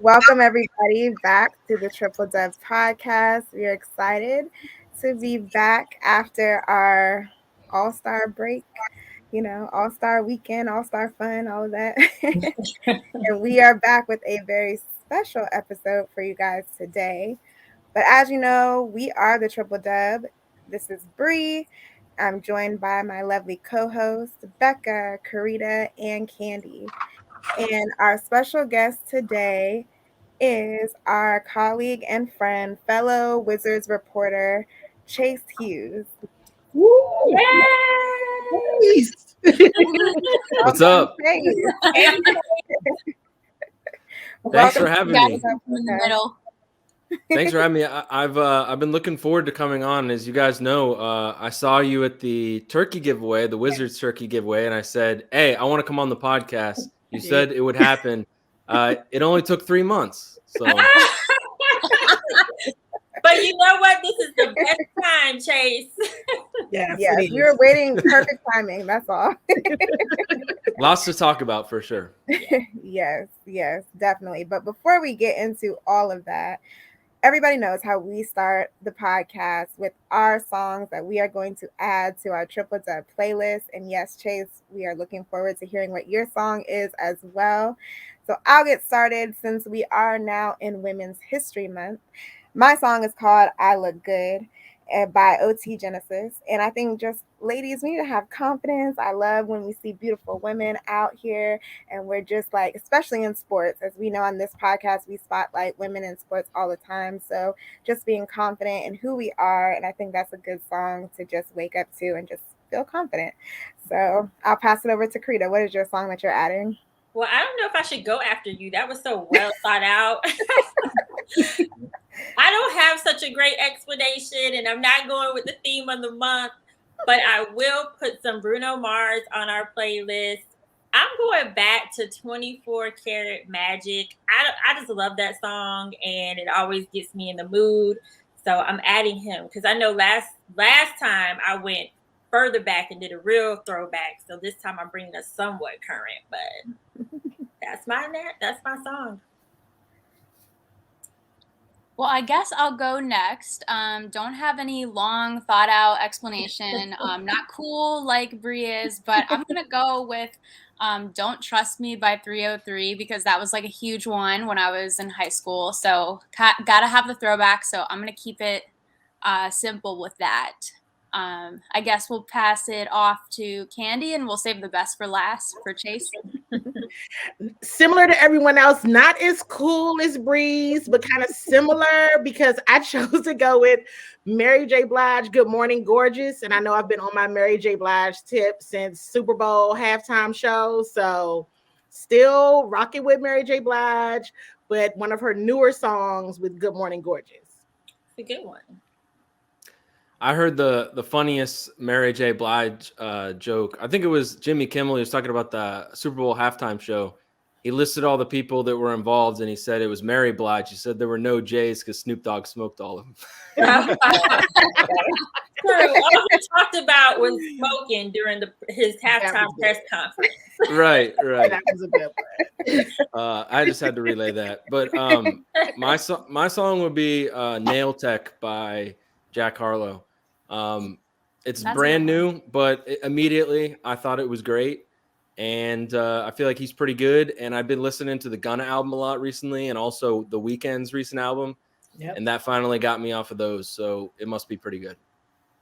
Welcome, everybody, back to the Triple Dubs podcast. We are excited to be back after our All Star break, All Star weekend, All Star fun, all of that. And we are back with a very special episode for you guys today. But as you know, we are the Triple Dub. This is Bree. I'm joined by my lovely co hosts, Becca, Carita, and Candi. And our special guest today is our colleague and friend, fellow Wizards reporter, Chase Hughes. Woo! Yay! Peace. What's Welcome, up? Chase. Hey, Thanks Welcome for to having the me. podcast. in the middle. Thanks for having me. I've been looking forward to coming on. As you guys know, I saw you at the turkey giveaway, the Wizards turkey giveaway, and I said, "Hey, I want to come on the podcast." You said it would happen. It only took 3 months, so But you know what? This is the best time, Chase. Yes, Yes, it we were is. waiting. Perfect timing. That's all. lots to talk about for sure. Yes, definitely. But before we get into all of that, everybody knows how we start the podcast with our songs that we are going to add to our Triple Dub playlist. And yes, Chase, we are looking forward to hearing what your song is as well. So I'll get started since we are now in Women's History Month. My song is called I Look Good by OT Genesis. And I think just ladies, we need to have confidence. I love when we see beautiful women out here and we're just like, especially in sports, as we know on this podcast, we spotlight women in sports all the time. So just being confident in who we are. And I think that's a good song to just wake up to and just feel confident. So I'll pass it over to Krita. What is your song that you're adding? Well, I don't know if I should go after you. That was so well thought out. I don't have such a great explanation, and I'm not going with the theme of the month, but I will put some Bruno Mars on our playlist. I'm going back to 24 Karat Magic. I just love that song, and it always gets me in the mood. So I'm adding him because I know last time I went further back and did a real throwback. So this time I'm bringing us somewhat current, but that's my song. Well, I guess I'll go next. Don't have any long thought out explanation. Not cool like Brie is, but I'm gonna go with "Don't Trust Me" by 303 because that was like a huge one when I was in high school. So gotta have the throwback. So I'm gonna keep it simple with that. I guess we'll pass it off to Candi and we'll save the best for last for Chase. Similar to everyone else, not as cool as Breeze, but kind of similar because I chose to go with Mary J. Blige, Good Morning Gorgeous. And I know I've been on my Mary J. Blige tip since Super Bowl halftime show. So still rocking with Mary J. Blige, but one of her newer songs with Good Morning Gorgeous. It's a good one. I heard the funniest Mary J. Blige joke. I think it was Jimmy Kimmel. He was talking about the Super Bowl halftime show. He listed all the people that were involved, and he said it was Mary Blige. He said there were no J's because Snoop Dogg smoked all of them. True. All he talked about was smoking during his halftime press conference. Right. That was a good one. I just had to relay that. But my song would be Nail Tech by Jack Harlow. It's That's brand new, but immediately I thought it was great. And I feel like he's pretty good. And I've been listening to the Gunna album a lot recently and also The Weeknd's recent album. Yep. And that finally got me off of those. So it must be pretty good.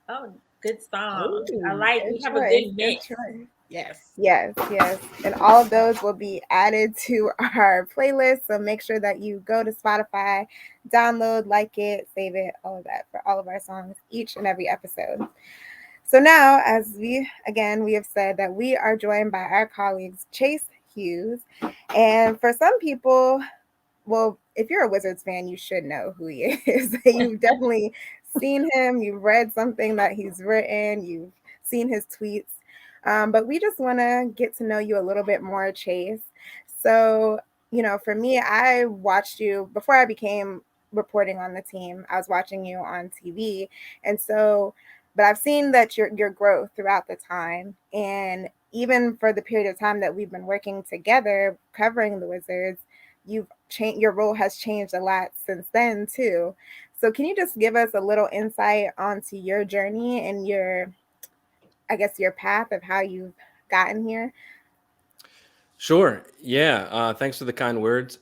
Oh, good song. Ooh, I like good we have a choice, good good mix. choice. Yes. Yes. And all of those will be added to our playlist. So make sure that you go to Spotify, download, like it, save it, all of that for all of our songs, each and every episode. So now, as we have said that we are joined by our colleagues, Chase Hughes. And for some people, well, if you're a Wizards fan, you should know who he is. You've definitely seen him, you've read something that he's written, you've seen his tweets. But we just want to get to know you a little bit more, Chase. So, for me, I watched you before I became reporting on the team. I was watching you on TV. And so, but I've seen that your growth throughout the time. And even for the period of time that we've been working together covering the Wizards, you've your role has changed a lot since then too. So can you just give us a little insight onto your journey and I guess your path of how you've gotten here? Sure. Yeah. Thanks for the kind words.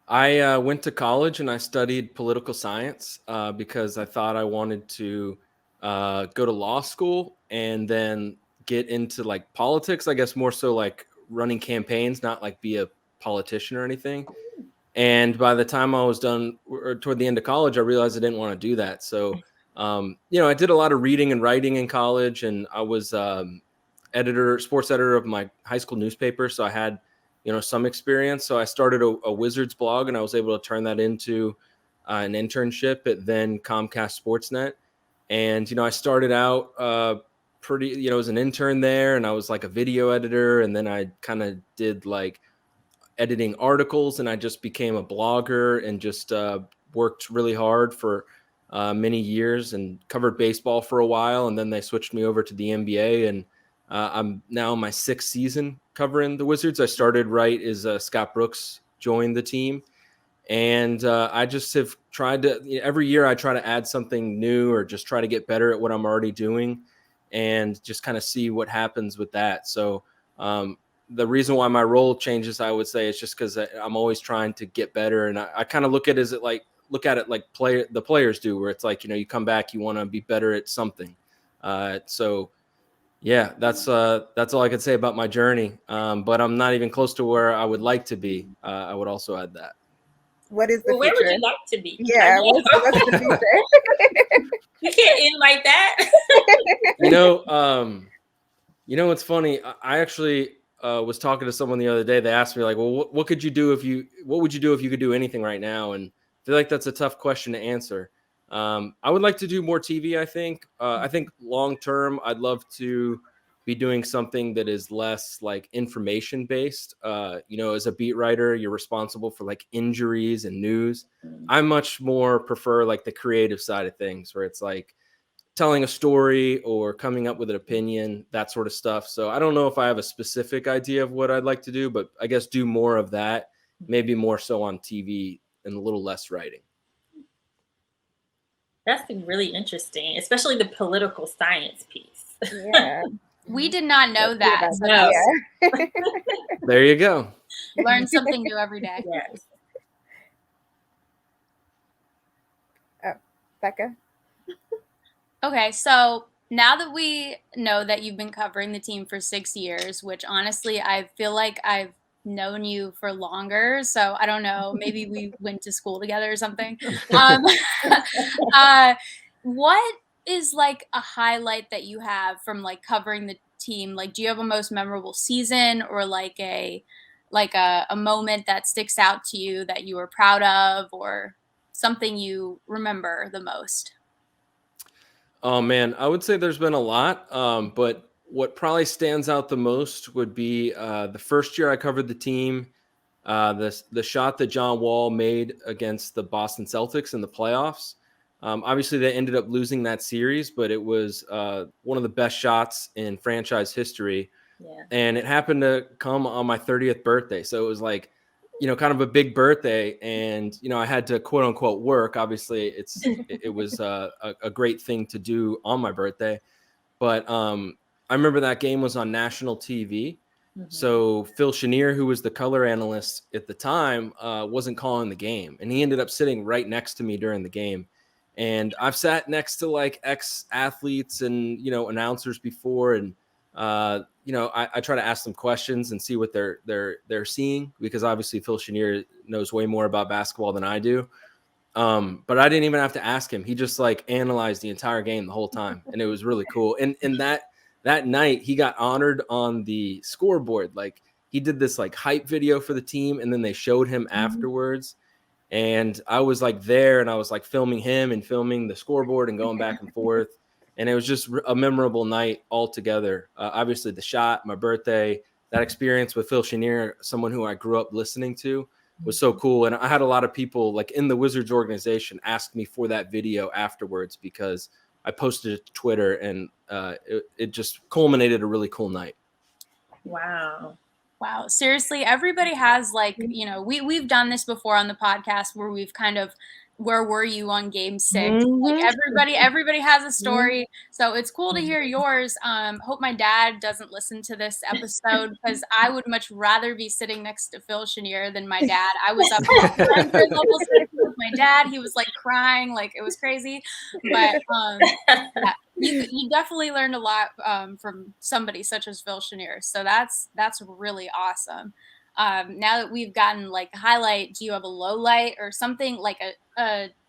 I went to college and I studied political science because I thought I wanted to go to law school and then get into like politics. I guess more so like running campaigns, not like be a politician or anything. And by the time I was done, or toward the end of college, I realized I didn't want to do that. So, I did a lot of reading and writing in college, and I was sports editor of my high school newspaper. So I had, some experience. So I started a Wizards blog, and I was able to turn that into an internship at then Comcast Sportsnet. And, I started out as an intern there, and I was like a video editor. And then I kind of did like editing articles, and I just became a blogger and just worked really hard for many years and covered baseball for a while. And then they switched me over to the NBA, and I'm now in my 6th season covering the Wizards. I started right as Scott Brooks joined the team. And I just have tried to, every year I try to add something new or just try to get better at what I'm already doing and just kind of see what happens with that. So the reason why my role changes, I would say, is just because I'm always trying to get better. And I kind of look at it like the players do, where it's like, you come back, you want to be better at something. So yeah, that's all I could say about my journey. But I'm not even close to where I would like to be. I would also add that. What is the Where future? would you like to be? Yeah, what's the future? You can't end like that. It's funny. I actually was talking to someone the other day. They asked me like, well, what would you do if you could do anything right now? And I feel like that's a tough question to answer. I would like to do more TV. I think long term, I'd love to be doing something that is less like information based. As a beat writer, you're responsible for like injuries and news. I much more prefer like the creative side of things, where it's like telling a story or coming up with an opinion, that sort of stuff. So I don't know if I have a specific idea of what I'd like to do, but I guess do more of that, maybe more so on TV and a little less writing. That's really interesting, especially the political science piece. Yeah. We did not know that. So Yeah. There you go. learn something new every day. Yes. Oh, Becca? Okay, so now that we know that you've been covering the team for 6 years, which honestly, I feel like I've known you for longer. So I don't know, maybe we went to school together or something. What is like a highlight that you have from like covering the team? Like, do you have a most memorable season or like a moment that sticks out to you that you were proud of or something you remember the most? Oh man, I would say there's been a lot, but what probably stands out the most would be the first year I covered the team. The shot that John Wall made against the Boston Celtics in the playoffs. Obviously, they ended up losing that series, but it was one of the best shots in franchise history. Yeah. And it happened to come on my 30th birthday. So it was like, kind of a big birthday. And, I had to quote unquote work. Obviously, it was a great thing to do on my birthday. But I remember that game was on national TV. Mm-hmm. So Phil Chenier, who was the color analyst at the time, wasn't calling the game. And he ended up sitting right next to me during the game. And I've sat next to like ex-athletes and, announcers before. And, I try to ask them questions and see what they're seeing, because obviously Phil Chenier knows way more about basketball than I do. But I didn't even have to ask him. He just like analyzed the entire game the whole time. And it was really cool. And that night he got honored on the scoreboard. Like he did this like hype video for the team, and then they showed him afterwards. And I was like there, and I was like filming him and filming the scoreboard and going back and forth. And it was just a memorable night altogether. Obviously the shot, my birthday, that experience with Phil Chenier, someone who I grew up listening to, was so cool. And I had a lot of people like in the Wizards organization ask me for that video afterwards, because I posted it to Twitter, and it just culminated a really cool night. Wow. Wow, seriously, everybody has like, you know, we've done this before on the podcast where we've kind of where were you on game 6? Like everybody has a story. So it's cool to hear yours. Hope my dad doesn't listen to this episode because I would much rather be sitting next to Phil Chenier than my dad. I was up at 100 level 6 with my dad. He was like crying, like it was crazy. But yeah, you definitely learned a lot from somebody such as Phil Chenier. So that's really awesome. Now that we've gotten like a highlight, do you have a low light or something like a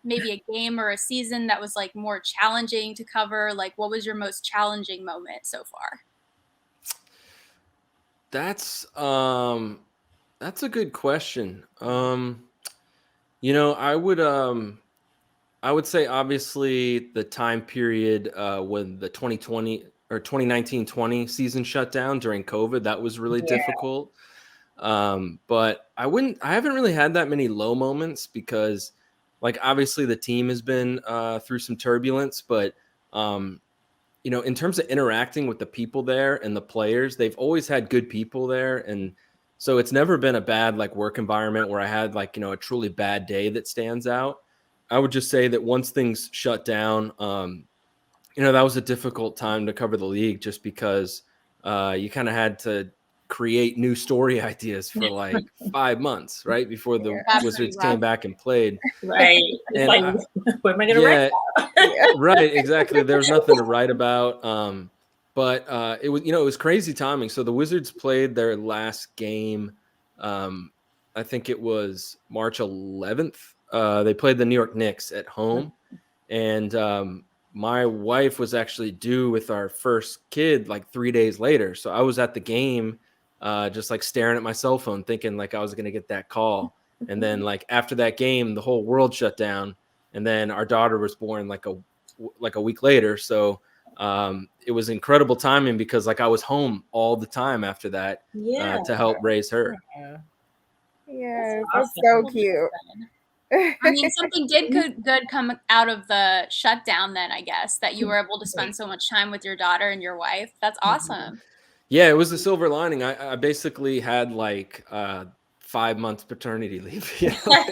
maybe a game or a season that was like more challenging to cover? Like what was your most challenging moment so far? That's a good question. You know, I would say obviously the time period when the 2020 or 2019-20 season shut down during COVID, that was really difficult. But I haven't really had that many low moments because like obviously the team has been through some turbulence, but you know, in terms of interacting with the people there and the players, they've always had good people there. And so it's never been a bad like work environment where I had like, you know, a truly bad day that stands out. I would just say that once things shut down, you know, that was a difficult time to cover the league just because you kind of had to create new story ideas for like 5 months, right? Before the Wizards came back and played. Right. It's like, what am I going to write about? Right, exactly. There was nothing to write about. But it was, you know, it was crazy timing. So the Wizards played their last game. I think it was March 11th. They played the New York Knicks at home. And my wife was actually due with our first kid like 3 days later. So I was at the game, just like staring at my cell phone, thinking like I was going to get that call. And then like after that game, the whole world shut down. And then our daughter was born like a week later. So it was incredible timing because like I was home all the time after that to help raise her. Yes, that's so cute. I mean, something good come out of the shutdown then, I guess, that you were able to spend so much time with your daughter and your wife. That's awesome. Yeah, it was a silver lining. I basically had like 5 months paternity leave. You know?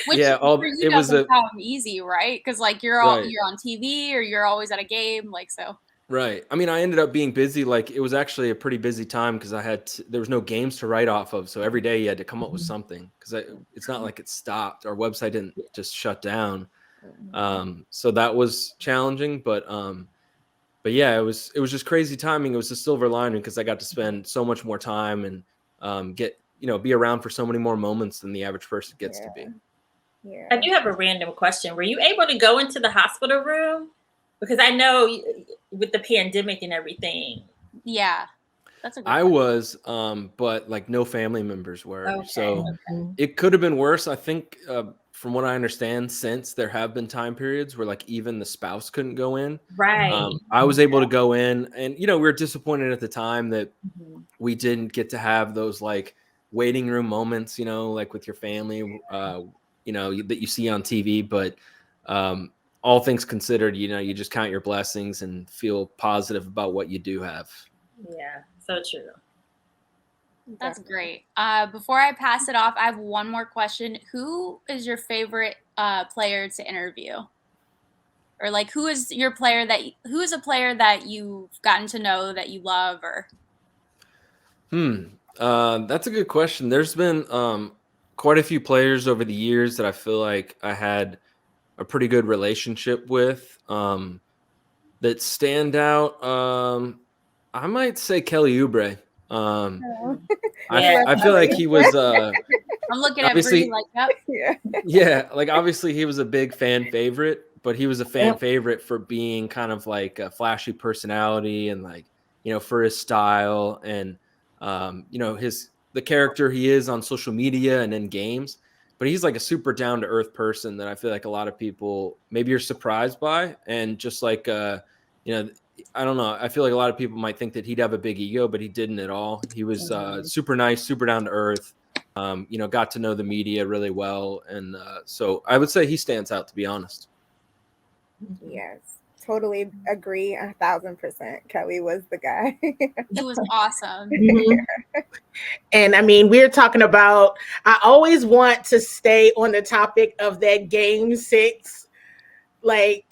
Which yeah, for you doesn't sound easy, right? Because like you're on TV or you're always at a game, like so. Right. I mean, I ended up being busy. Like it was actually a pretty busy time because there was no games to write off of. So every day you had to come up with something because it's not like it stopped. Our website didn't just shut down. So that was challenging, but yeah, it was just crazy timing. It was a silver lining because I got to spend so much more time and be around for so many more moments than the average person gets to be. Yeah. I do have a random question. Were you able to go into the hospital room? Because I know with the pandemic and everything. Yeah. That's a good I was, but like no family members were. Okay, so it could have been worse. I think from what I understand, since there have been time periods where like even the spouse couldn't go in. Right. I was able to go in and, you know, we were disappointed at the time that we didn't get to have those like waiting room moments, you know, like with your family, you know, that you see on TV. But all things considered, you know, you just count your blessings and feel positive about what you do have. Yeah, so true. That's great. Before I pass it off, I have one more question. Who is your favorite player to interview? Or like who is a player that you've gotten to know that you love or that's a good question. There's been quite a few players over the years that I feel like I had a pretty good relationship with that stand out. I might say Kelly Oubre. I feel like he was I'm looking at Bree like, yep. Yeah, like obviously he was a big fan favorite, but he was a fan favorite for being kind of like a flashy personality and like, you know, for his style and you know, the character he is on social media and in games. But he's like a super down to earth person that I feel like a lot of people maybe are surprised by. And just like you know, I don't know. I feel like a lot of people might think that he'd have a big ego, but he didn't at all. He was super nice, super down to earth. You know, got to know the media really well. And so I would say he stands out, to be honest. Yes, totally agree 1,000%. Kelly was the guy. He was awesome. Mm-hmm. And I mean, we're talking about, I always want to stay on the topic of that game 6, like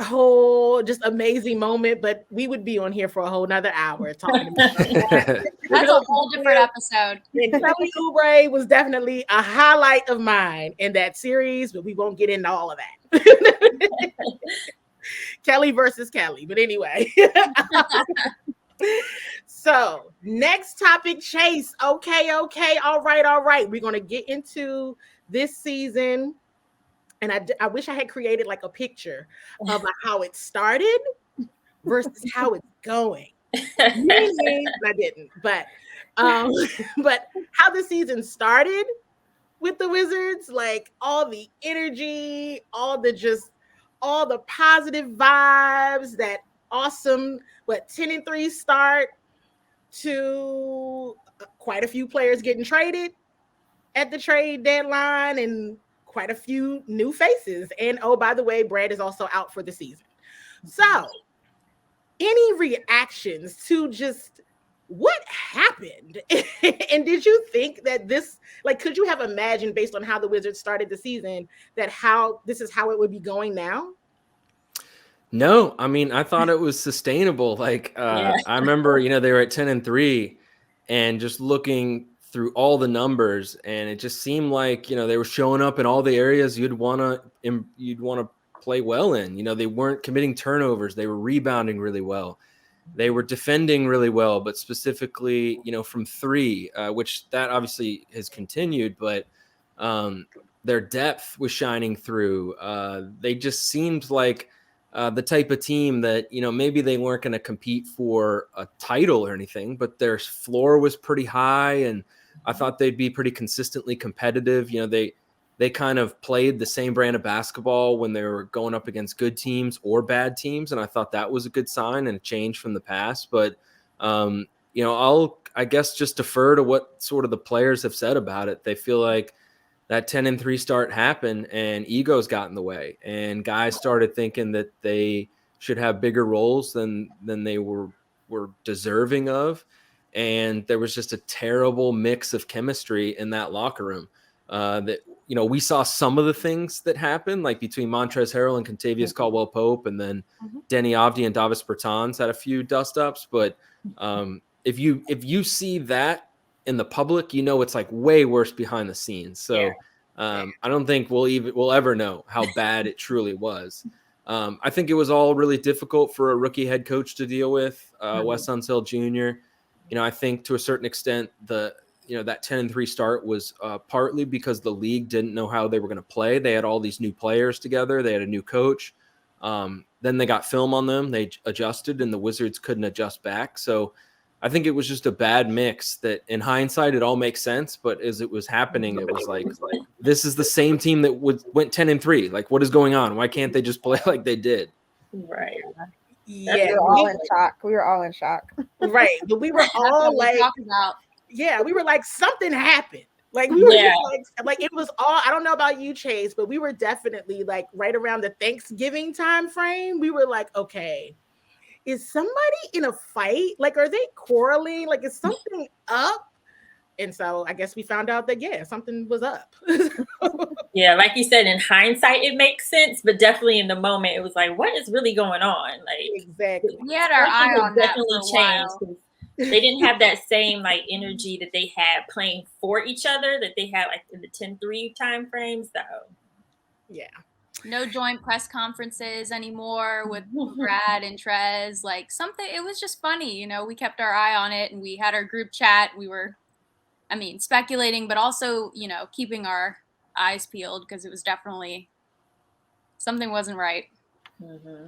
whole just amazing moment, but we would be on here for a whole nother hour talking about that. That's a whole different episode. And Kelly Oubre was definitely a highlight of mine in that series, but we won't get into all of that. Kelly versus Kelly. But anyway. So next topic, Chase. Okay. All right. We're going to get into this season. And I wish I had created like a picture of how it started versus how it's going. I didn't, but how the season started with the Wizards, like all the energy, all the positive vibes, that awesome 10-3 start, to quite a few players getting traded at the trade deadline and quite a few new faces. And oh, by the way, Brad is also out for the season. So any reactions to just what happened? And did you think that this, like, could you have imagined, based on how the Wizards started the season, that this is how it would be going now? No, I mean, I thought it was sustainable. Like, I remember, they were at 10-3 and just looking through all the numbers, and it just seemed like, they were showing up in all the areas you'd want to play well in. They weren't committing turnovers. They were rebounding really well. They were defending really well, but specifically, from 3, which that obviously has continued, but their depth was shining through. They just seemed like the type of team that, maybe they weren't going to compete for a title or anything, but their floor was pretty high, and I thought they'd be pretty consistently competitive. They kind of played the same brand of basketball when they were going up against good teams or bad teams, and I thought that was a good sign and a change from the past. But I'll, I guess, just defer to what sort of the players have said about it. They feel like that 10-3 start happened and egos got in the way, and guys started thinking that they should have bigger roles than they were deserving of. And there was just a terrible mix of chemistry in that locker room. That we saw some of the things that happened, like between Montrezl Harrell and Kentavious Caldwell Pope, and then Denny Avdi and Davis Bertans had a few dust ups. But if you see that in the public, it's like way worse behind the scenes. So I don't think we'll ever know how bad it truly was. I think it was all really difficult for a rookie head coach to deal with, Wes Unseld Jr. I think to a certain extent that 10-3 start was partly because the league didn't know how they were going to play. They had all these new players together. They had a new coach. Then they got film on them. They adjusted, and the Wizards couldn't adjust back. So I think it was just a bad mix that, in hindsight, it all makes sense. But as it was happening, it was like, this is the same team that went 10-3. Like, what is going on? Why can't they just play like they did? Right. Yeah, we were all in shock. We were all in shock. Right. But we were all like, we were like, something happened. Like, we were like it was all, I don't know about you, Chase, but we were definitely like right around the Thanksgiving time frame. We were like, okay, is somebody in a fight? Like, are they quarreling? Like, is something up? And so I guess we found out that, something was up. Yeah, like you said, in hindsight, it makes sense. But definitely in the moment, it was like, what is really going on? Like, exactly. We had our eye on that for a while. They didn't have that same like energy that they had playing for each other that they had like in the 10-3 time frame. So no joint press conferences anymore with Brad and Trez. Like, something, it was just funny, we kept our eye on it, and we had our group chat. We were, speculating, but also, keeping our eyes peeled, because it was definitely, something wasn't right. Mm-hmm.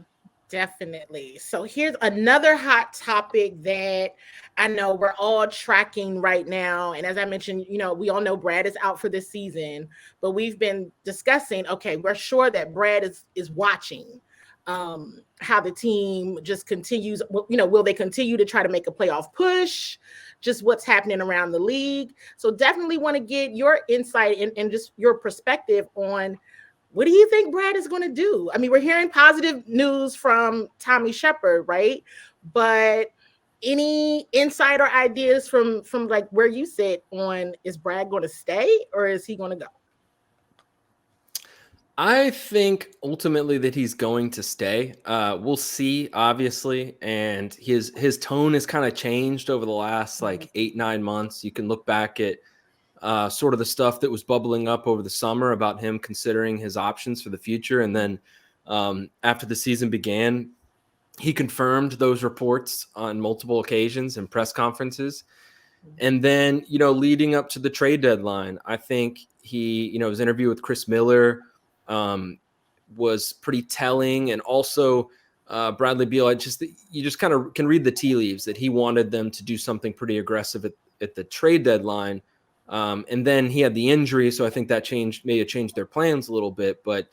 Definitely. So here's another hot topic that I know we're all tracking right now. And as I mentioned, we all know Brad is out for this season, but we've been discussing, okay, we're sure that Brad is watching how the team just continues. Will they continue to try to make a playoff push? Just what's happening around the league. So definitely want to get your insight and just your perspective on what do you think Brad is going to do? I mean, we're hearing positive news from Tommy Shepard, right? But any insight or ideas from like where you sit on, is Brad going to stay or is he going to go? I think ultimately that he's going to stay. We'll see, obviously, and his tone has kind of changed over the last like 8-9 months. You can look back at sort of the stuff that was bubbling up over the summer about him considering his options for the future, and then after the season began, he confirmed those reports on multiple occasions and press conferences. And then, leading up to the trade deadline, I think he, his interview with Chris Miller was pretty telling. And also Bradley Beal, you just kind of can read the tea leaves that he wanted them to do something pretty aggressive at the trade deadline. And then he had the injury. So I think that may have changed their plans a little bit. But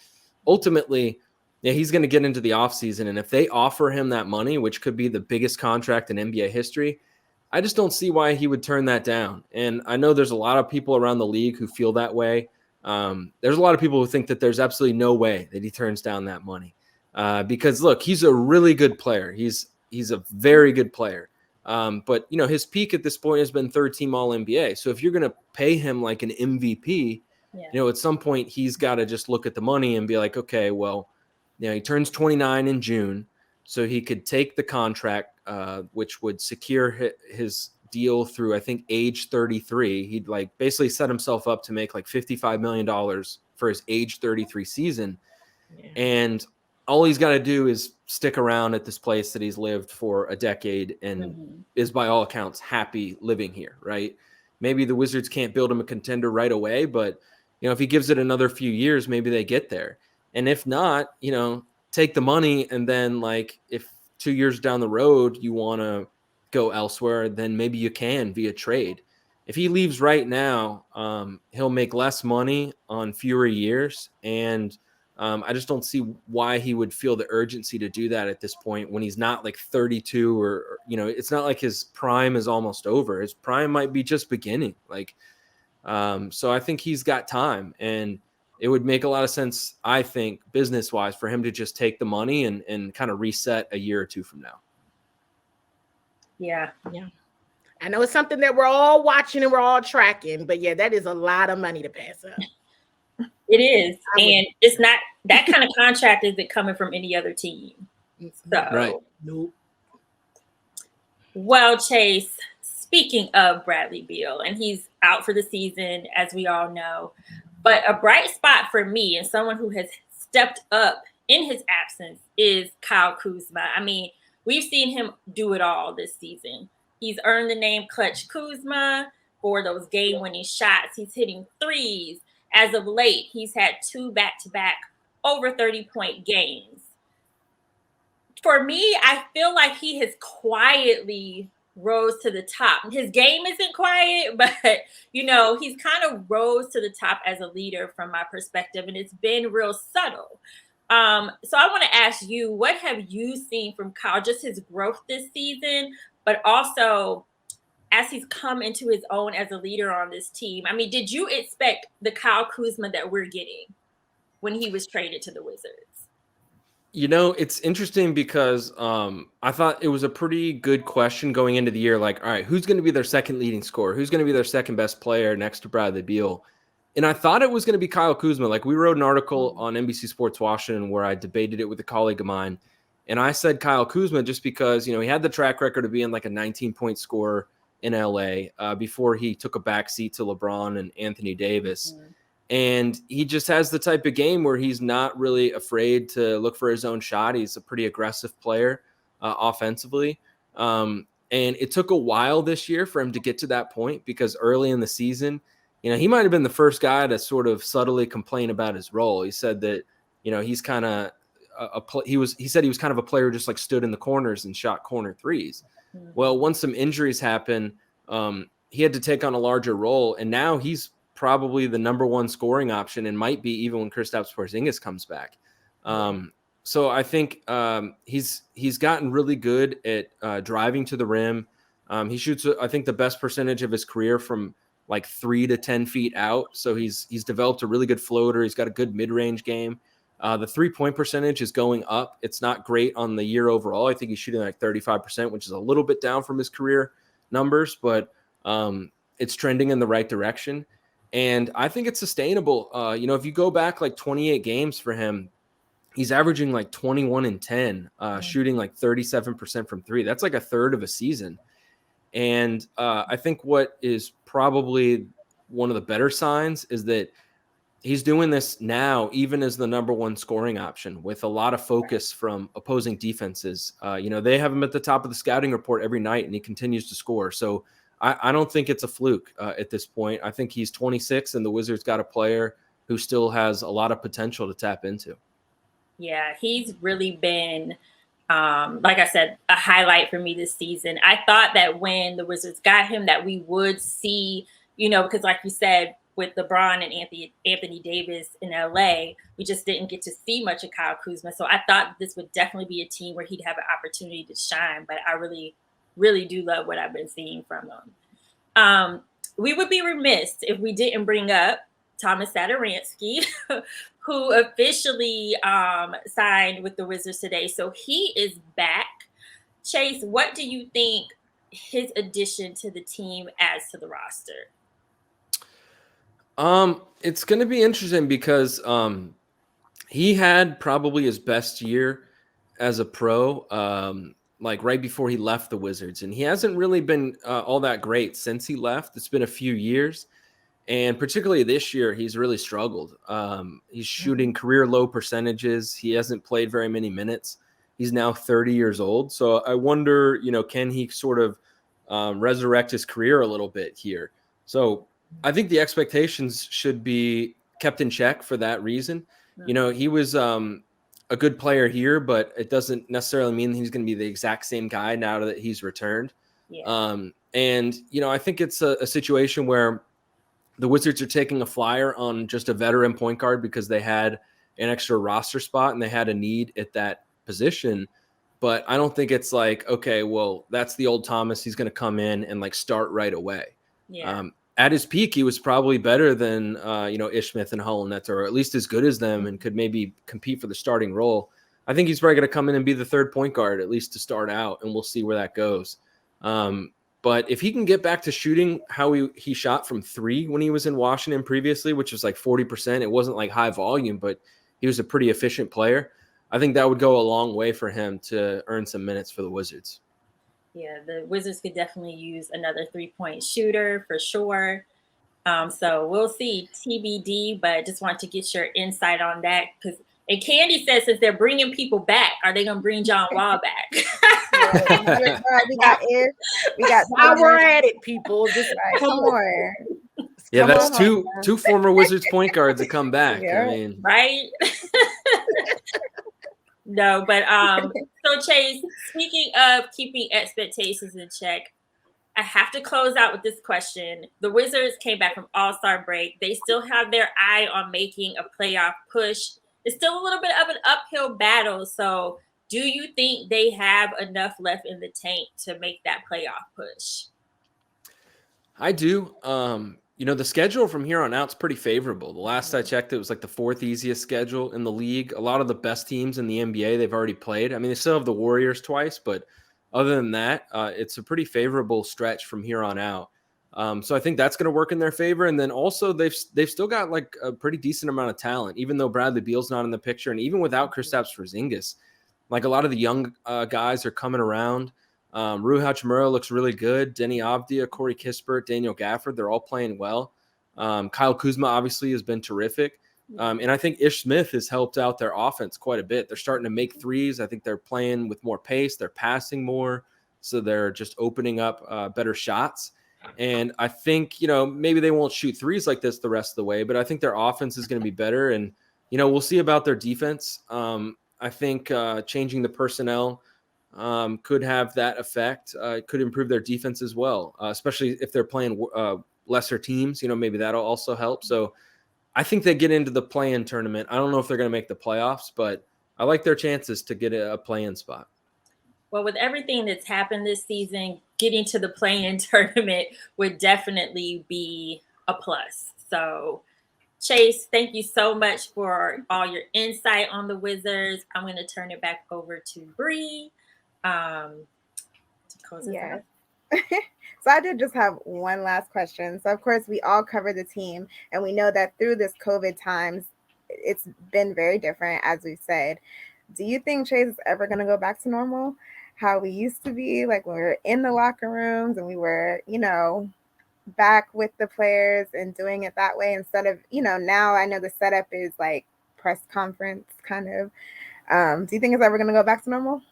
ultimately, yeah, he's going to get into the offseason. And if they offer him that money, which could be the biggest contract in NBA history, I just don't see why he would turn that down. And I know there's a lot of people around the league who feel that way. There's a lot of people who think that there's absolutely no way that he turns down that money. Because look, he's a really good player. He's a very good player. But his peak at this point has been third team All NBA. So if you're going to pay him like an MVP, at some point he's got to just look at the money and be like, okay, well, he turns 29 in June, so he could take the contract, which would secure his deal through, I think, age 33. He'd like basically set himself up to make like $55 million for his age 33 season. Yeah. And all he's got to do is stick around at this place that he's lived for a decade and is by all accounts happy living here, right? Maybe the Wizards can't build him a contender right away, but if he gives it another few years, maybe they get there. And if not, take the money, and then like if 2 years down the road you want to go elsewhere, then maybe you can via trade. If he leaves right now, he'll make less money on fewer years, and I just don't see why he would feel the urgency to do that at this point when he's not like 32 or it's not like his prime is almost over. His prime might be just beginning. So I think he's got time, and it would make a lot of sense, I think, business-wise, for him to just take the money and kind of reset a year or two from now. Yeah. I know it's something that we're all watching and we're all tracking, but yeah, that is a lot of money to pass up. It is. And it's not that kind of contract isn't coming from any other team. So, right. Nope. Well, Chase, speaking of Bradley Beal, and he's out for the season, as we all know, but a bright spot for me and someone who has stepped up in his absence is Kyle Kuzma. I mean, we've seen him do it all this season. He's earned the name Clutch Kuzma for those game-winning shots. He's hitting threes. As of late, he's had 2 back-to-back over 30-point games. For me, I feel like he has quietly rose to the top. His game isn't quiet, but he's kind of rose to the top as a leader from my perspective, and it's been real subtle. So I want to ask you, what have you seen from Kyle, just his growth this season, but also as he's come into his own as a leader on this team? I mean, did you expect the Kyle Kuzma that we're getting when he was traded to the Wizards? It's interesting because I thought it was a pretty good question going into the year. Like, all right, who's going to be their second leading scorer? Who's going to be their second best player next to Bradley Beal? And I thought it was going to be Kyle Kuzma. Like, we wrote an article on NBC Sports Washington where I debated it with a colleague of mine. And I said Kyle Kuzma just because, he had the track record of being like a 19-point scorer in LA before he took a backseat to LeBron and Anthony Davis. Mm-hmm. And he just has the type of game where he's not really afraid to look for his own shot. He's a pretty aggressive player offensively. And it took a while this year for him to get to that point because early in the season, he might have been the first guy to sort of subtly complain about his role. He said that, he's kind of he said he was kind of a player who just like stood in the corners and shot corner threes. Mm-hmm. Well, once some injuries happened, he had to take on a larger role. And now he's probably the number one scoring option and might be even when Kristaps Porzingis comes back. So I think he's gotten really good at driving to the rim. He shoots, I think, the best percentage of his career from like 3 to 10 feet out. So he's developed a really good floater. He's got a good mid-range game. The 3-point percentage is going up. It's not great on the year overall. I think he's shooting like 35%, which is a little bit down from his career numbers, but it's trending in the right direction. And I think it's sustainable. If you go back like 28 games for him, he's averaging like 21 and 10, shooting like 37% from three. That's like a third of a season. And I think what is probably one of the better signs is that he's doing this now, even as the number one scoring option, with a lot of focus from opposing defenses. They have him at the top of the scouting report every night, and he continues to score. So I don't think it's a fluke at this point. I think he's 26, and the Wizards got a player who still has a lot of potential to tap into. Yeah, he's really been, like I said, a highlight for me this season. I thought that when the Wizards got him that we would see, because like you said, with LeBron and Anthony Davis in LA, we just didn't get to see much of Kyle Kuzma. So I thought this would definitely be a team where he'd have an opportunity to shine. But I really, really do love what I've been seeing from him. We would be remiss if we didn't bring up Thomas Satoransky, who officially signed with the Wizards today. So he is back. Chase, what do you think his addition to the team adds to the roster? It's going to be interesting because he had probably his best year as a pro, like right before he left the Wizards. And he hasn't really been all that great since he left. It's been a few years. And particularly this year, he's really struggled. He's shooting career low percentages. He hasn't played very many minutes. He's now 30 years old. So I wonder, can he sort of resurrect his career a little bit here? So I think the expectations should be kept in check for that reason. He was a good player here, but it doesn't necessarily mean he's going to be the exact same guy now that he's returned. Yeah. I think it's a situation where the Wizards are taking a flyer on just a veteran point guard because they had an extra roster spot and they had a need at that position. But I don't think it's like, okay, well, that's the old Thomas. He's going to come in and like start right away. Yeah. At his peak, he was probably better than, Ish Smith and Holland, or at least as good as them, and could maybe compete for the starting role. I think he's probably going to come in and be the third point guard, at least to start out, and we'll see where that goes. But if he can get back to shooting how he shot from three when he was in Washington previously, which was like 40%, it wasn't like high volume, but he was a pretty efficient player. I think that would go a long way for him to earn some minutes for the Wizards. Yeah, the Wizards could definitely use another 3-point shooter for sure. So we'll see, TBD, but just want to get your insight on that. And Candi says, since they're bringing people back, are they going to bring John Wall back? We got while we're at it, people. Just come on. Yeah, that's two former Wizards point guards that come back. Yeah. I mean, right? No, but so Chase, speaking of keeping expectations in check, I have to close out with this question. The Wizards came back from All-Star break. They still have their eye on making a playoff push. It's still a little bit of an uphill battle. So do you think they have enough left in the tank to make that playoff push? I do. The schedule from here on out is pretty favorable. The last I checked, it was like the fourth easiest schedule in the league. A lot of the best teams in the NBA, they've already played. I mean, they still have the Warriors twice, but other than that, it's a pretty favorable stretch from here on out. So I think that's going to work in their favor. And then also they've still got like a pretty decent amount of talent, even though Bradley Beal's not in the picture. And even without Kristaps Porzingis, like a lot of the young guys are coming around. Rui Hachimura looks really good. Denny Avdia, Corey Kispert, Daniel Gafford, they're all playing well. Kyle Kuzma obviously has been terrific. And I think Ish Smith has helped out their offense quite a bit. They're starting to make threes. I think they're playing with more pace. They're passing more. So they're just opening up better shots. And I think, maybe they won't shoot threes like this the rest of the way, but I think their offense is going to be better. And, we'll see about their defense. I think changing the personnel could have that effect. It could improve their defense as well, especially if they're playing lesser teams. Maybe that'll also help. So I think they get into the play-in tournament. I don't know if they're going to make the playoffs, but I like their chances to get a play-in spot. Well, with everything that's happened this season, getting to the play-in tournament would definitely be a plus. So Chase, thank you so much for all your insight on the Wizards. I'm going to turn it back over to Bree to close us Yes. out. So I did just have one last question. So of course we all cover the team, and we know that through this COVID times, it's been very different, as we said. Do you think Chase is ever going to go back to normal? How we used to be, like when we were in the locker rooms and we were, back with the players and doing it that way instead of, now I know the setup is like press conference kind of. Do you think it's ever going to go back to normal?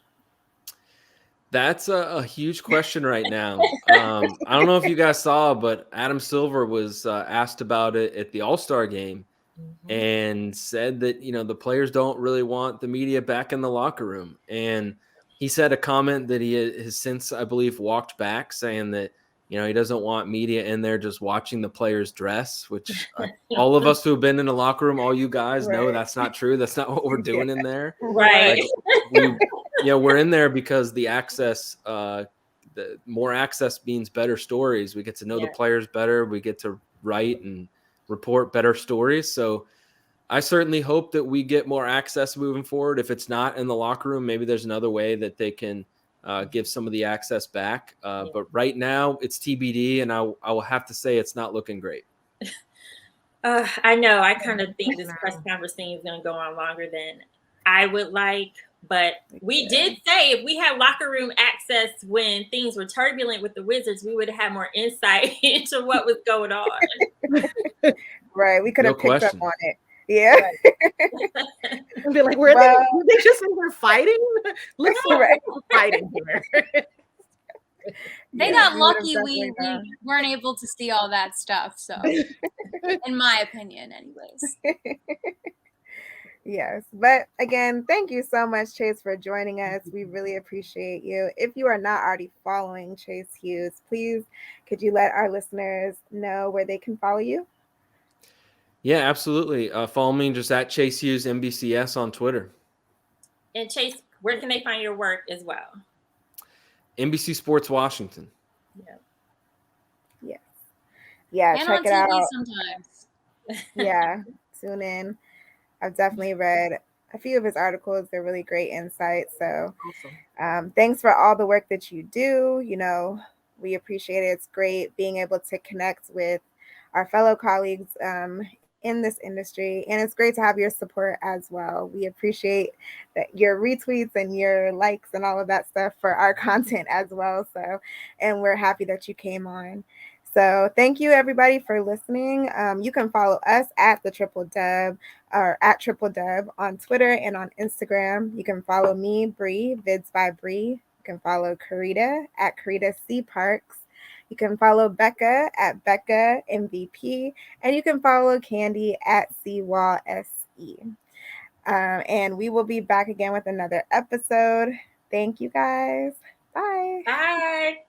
That's a huge question right now. I don't know if you guys saw, but Adam Silver was asked about it at the All-Star game and said that, the players don't really want the media back in the locker room. And he said a comment that he has since, I believe, walked back, saying that, he doesn't want media in there just watching the players dress, which all of us who have been in the locker room, all you guys know Right. that's not true. That's not what we're doing in there. Right. Like, we're in there because the access, the more access means better stories. We get to know the players better. We get to write and report better stories. So I certainly hope that we get more access moving forward. If it's not in the locker room, maybe there's another way that they can give some of the access back. But right now it's TBD, and I will have to say it's not looking great. I know. I kind of think this press conference is going to go on longer than I would like. But we did say if we had locker room access when things were turbulent with the Wizards, we would have had more insight into what was going on. Right. We could have No picked question. up on it. Yeah. And be like, were they just in there fighting? Let's see Right. fighting here. They Yeah, got we would've lucky definitely we known. weren't able to see all that stuff. So, in my opinion, anyways. Yes. But again, thank you so much, Chase, for joining us. We really appreciate you. If you are not already following Chase Hughes, please could you let our listeners know where they can follow you? Yeah, absolutely. Follow me just at Chase Hughes NBCS on Twitter. And Chase, where can they find your work as well? NBC Sports Washington. Yeah. Yes. Yeah, And check on it TV out. sometimes. Yeah, tune in. I've definitely read a few of his articles. They're really great insights. So thanks for all the work that you do. We appreciate it. It's great being able to connect with our fellow colleagues in this industry. And it's great to have your support as well. We appreciate that your retweets and your likes and all of that stuff for our content as well. So, and we're happy that you came on. So thank you everybody for listening. You can follow us at the Triple Dub or at Triple Dub on Twitter and on Instagram. You can follow me, Bree, Vids by Bree. You can follow Carita at Carita C Parks. You can follow Becca at Becca MVP, and you can follow Candi at soooooo SE. And we will be back again with another episode. Thank you guys. Bye. Bye.